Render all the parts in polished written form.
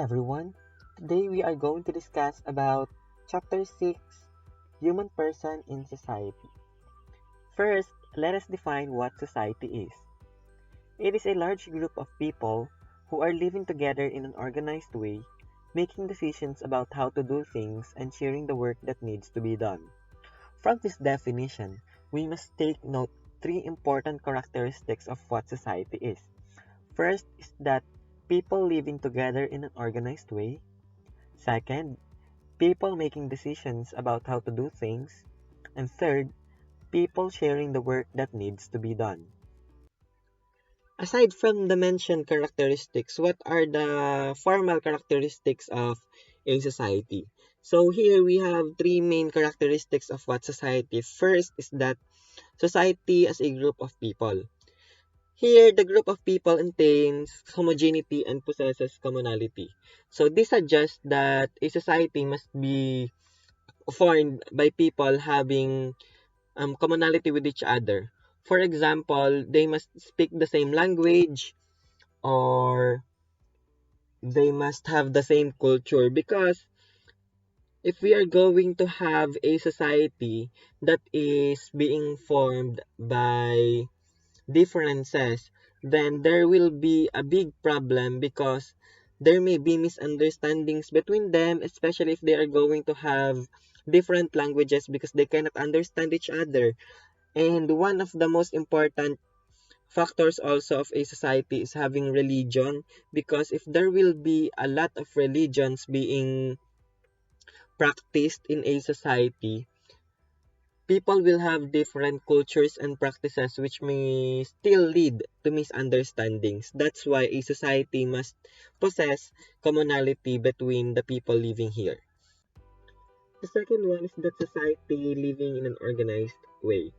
everyone. Today we are going to discuss about Chapter 6, Human Person in Society. First, let us define what society is. It is a large group of people who are living together in an organized way, making decisions about how to do things and sharing the work that needs to be done. From this definition, we must take note three important characteristics of what society is. First is that people living together in an organized way. Second, people making decisions about how to do things. And third, people sharing the work that needs to be done. Aside from the mentioned characteristics, what are the formal characteristics of a society? So here we have three main characteristics of what society. First is that society as a group of people. Here, the group of people contains homogeneity and possesses commonality. So this suggests that a society must be formed by people having commonality with each other. For example, they must speak the same language or they must have the same culture, because if we are going to have a society that is being formed by differences, then there will be a big problem because there may be misunderstandings between them, especially if they are going to have different languages because they cannot understand each other. And one of the most important factors also of a society is having religion, because if there will be a lot of religions being practiced in a society, people will have different cultures and practices which may still lead to misunderstandings. That's why a society must possess commonality between the people living here. The second one is that society living in an organized way.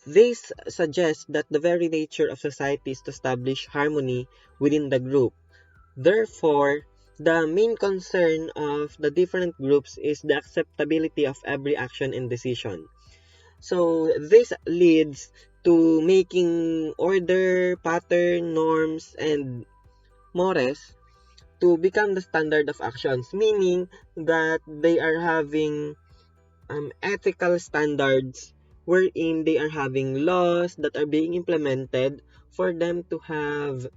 This suggests that the very nature of society is to establish harmony within the group. Therefore, the main concern of the different groups is the acceptability of every action and decision. So this leads to making order, pattern, norms, and mores to become the standard of actions, meaning that they are having ethical standards wherein they are having laws that are being implemented for them to have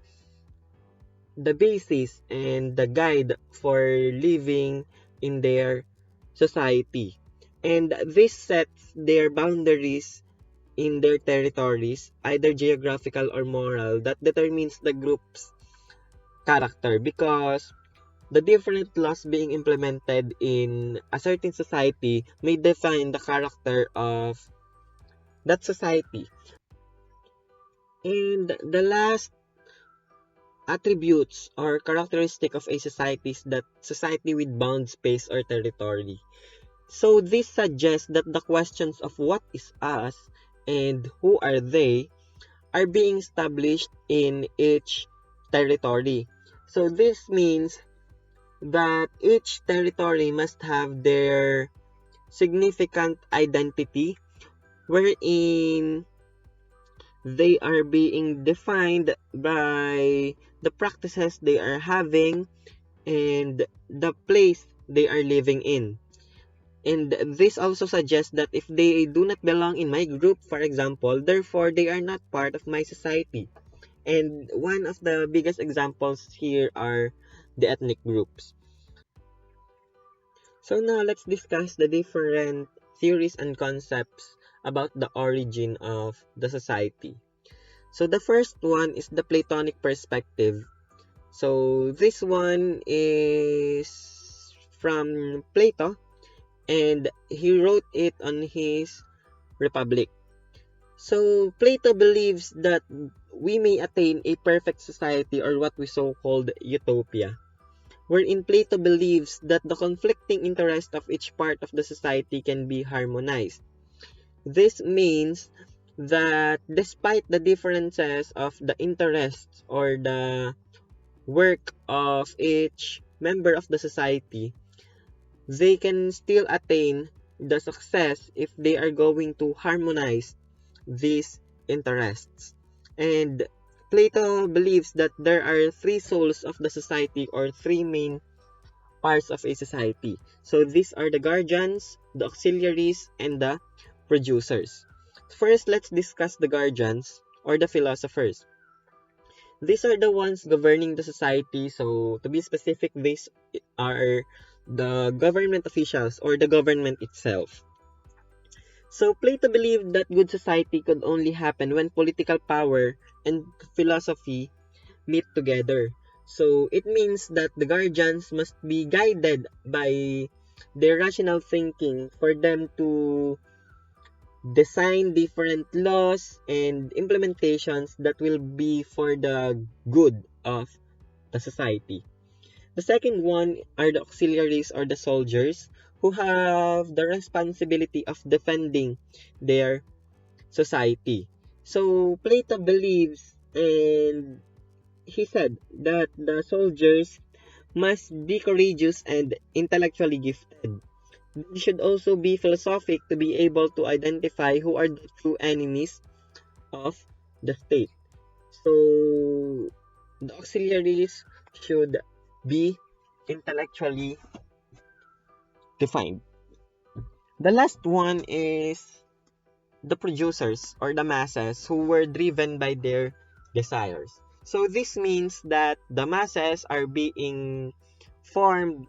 the basis and the guide for living in their society. And this sets their boundaries in their territories, either geographical or moral, that determines the group's character, because the different laws being implemented in a certain society may define the character of that society. And the last attributes or characteristic of a society is that society with bound space or territory. So this suggests that the questions of what is us and who are they are being established in each territory. So this means that each territory must have their significant identity wherein they are being defined by the practices they are having and the place they are living in. And this also suggests that if they do not belong in my group, for example, therefore they are not part of my society. And one of the biggest examples here are the ethnic groups. So now let's discuss the different theories and concepts about the origin of the society. So the first one is the Platonic perspective. So this one is from Plato, and he wrote it on his Republic. So Plato believes that we may attain a perfect society, or what we so-called utopia, wherein Plato believes that the conflicting interests of each part of the society can be harmonized. This means that despite the differences of the interests or the work of each member of the society, they can still attain the success if they are going to harmonize these interests. And Plato believes that there are three souls of the society, or three main parts of a society. So these are the guardians, the auxiliaries, and the producers. First, let's discuss the guardians, or the philosophers. These are the ones governing the society. So to be specific, these are the government officials, or the government itself. So Plato believed that good society could only happen when political power and philosophy meet together. So it means that the guardians must be guided by their rational thinking for them to design different laws and implementations that will be for the good of the society. The second one are the auxiliaries, or the soldiers, who have the responsibility of defending their society. So Plato believes, and he said that the soldiers must be courageous and intellectually gifted. They should also be philosophic to be able to identify who are the true enemies of the state. So the auxiliaries should be intellectually defined. The last one is the producers, or the masses, who were driven by their desires. So this means that the masses are being formed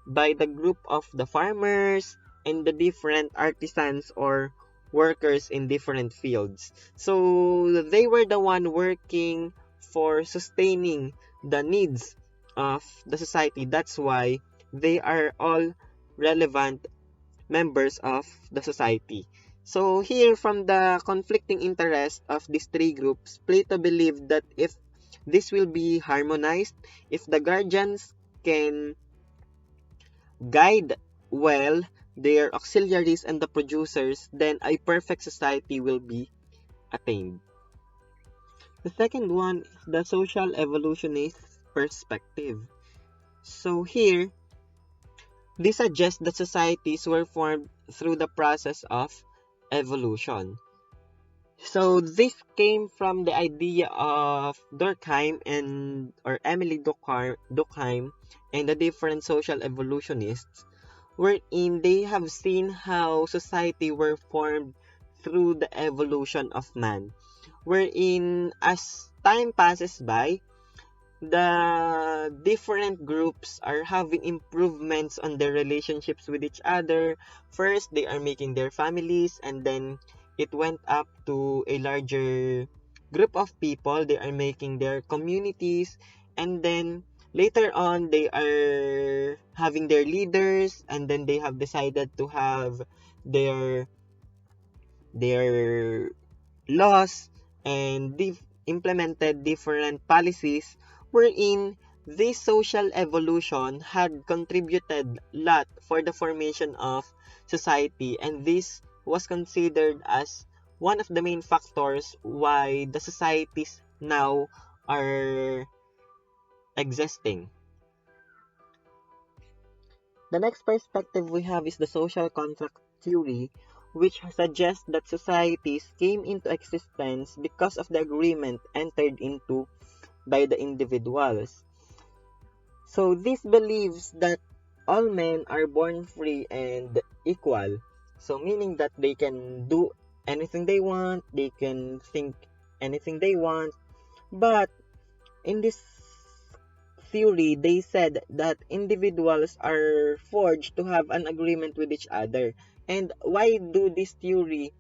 by the group of the farmers and the different artisans or workers in different fields. So they were the one working for sustaining the needs of the society. That's why they are all relevant members of the society. So here, from the conflicting interests of these three groups, Plato believed that if this will be harmonized, if the guardians can guide well their auxiliaries and the producers, then a perfect society will be attained. The second one is the social evolutionist perspective. So here, this suggests that societies were formed through the process of evolution. So this came from the idea of Durkheim and or Emily Durkheim and the different social evolutionists, wherein they have seen how society were formed through the evolution of man, wherein as time passes by, the different groups are having improvements on their relationships with each other. First, they are making their families, and then it went up to a larger group of people. They are making their communities, and then later on, they are having their leaders, and then they have decided to have their their laws, and implemented different policies, wherein this social evolution had contributed a lot for the formation of society, and this was considered as one of the main factors why the societies now are existing. The next perspective we have is the social contract theory, which suggests that societies came into existence because of the agreement entered into by the individuals. So this believes that all men are born free and equal. So meaning that they can do anything they want, they can think anything they want. But in this theory, they said that individuals are forged to have an agreement with each other. And why do this theory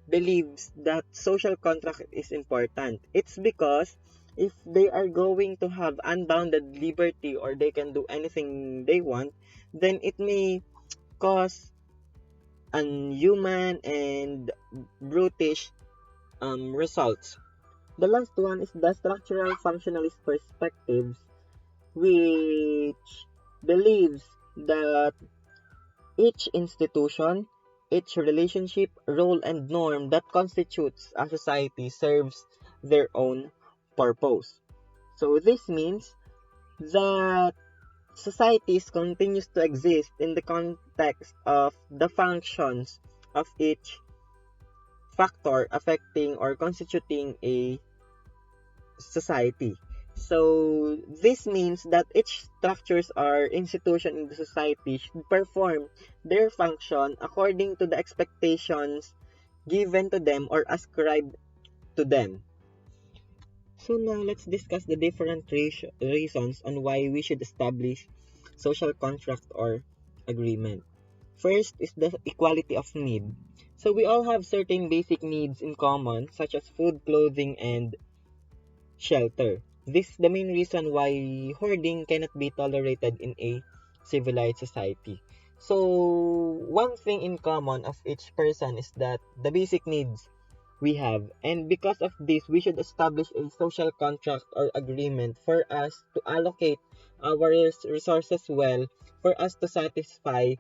believes that social contract is important? It's because if they are going to have unbounded liberty, or they can do anything they want, then it may cause unhuman and brutish results. The last one is the structural functionalist perspectives, which believes that each institution, each relationship, role, and norm that constitutes a society serves their own purpose. So this means that societies continues to exist in the context of the functions of each factor affecting or constituting a society. So this means that each structures or institution in the society should perform their function according to the expectations given to them or ascribed to them. So now let's discuss the different reasons on why we should establish social contract or agreement. First is the equality of need. So we all have certain basic needs in common, such as food, clothing, and shelter. This is the main reason why hoarding cannot be tolerated in a civilized society. So one thing in common of each person is that the basic needs we have, and because of this we should establish a social contract or agreement for us to allocate our resources well, for us to satisfy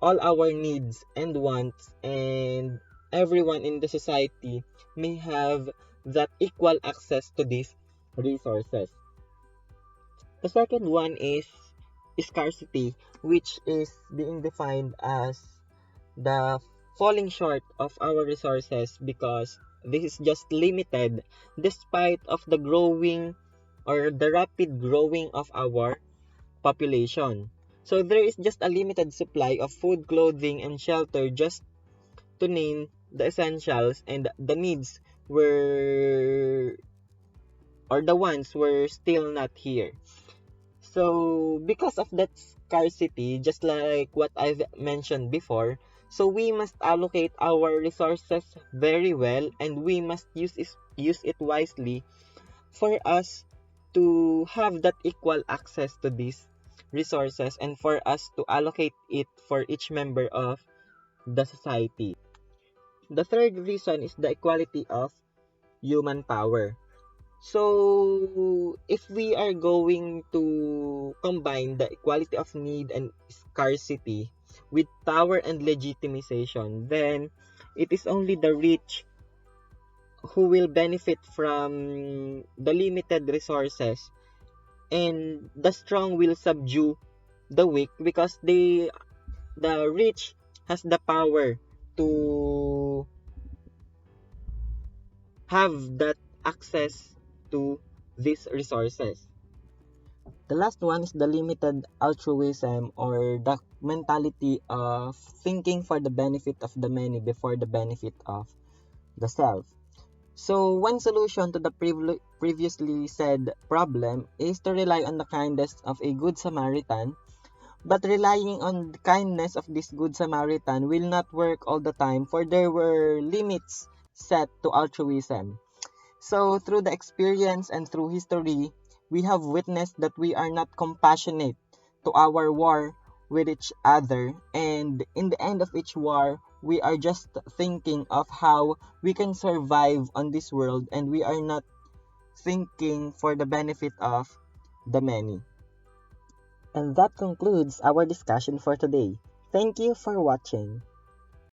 all our needs and wants, and everyone in the society may have that equal access to these resources. The second one is scarcity, which is being defined as the falling short of our resources because this is just limited despite of the growing or the rapid growing of our population. So there is just a limited supply of food, clothing, and shelter, just to name the essentials, and the needs were or the ones were still not here. So because of that scarcity, just like what I've mentioned before, so we must allocate our resources very well, and we must use it wisely for us to have that equal access to these resources, and for us to allocate it for each member of the society. The third reason is the equality of human power. So if we are going to combine the equality of need and scarcity with power and legitimization, then it is only the rich who will benefit from the limited resources, and the strong will subdue the weak because the rich has the power to have that access to these resources. The last one is the limited altruism, or the mentality of thinking for the benefit of the many before the benefit of the self. So one solution to the previously said problem is to rely on the kindness of a good Samaritan. But relying on the kindness of this good Samaritan will not work all the time, for there were limits set to altruism. So through the experience and through history, we have witnessed that we are not compassionate to our war with each other, and in the end of each war, we are just thinking of how we can survive on this world, and we are not thinking for the benefit of the many. And that concludes our discussion for today. Thank you for watching.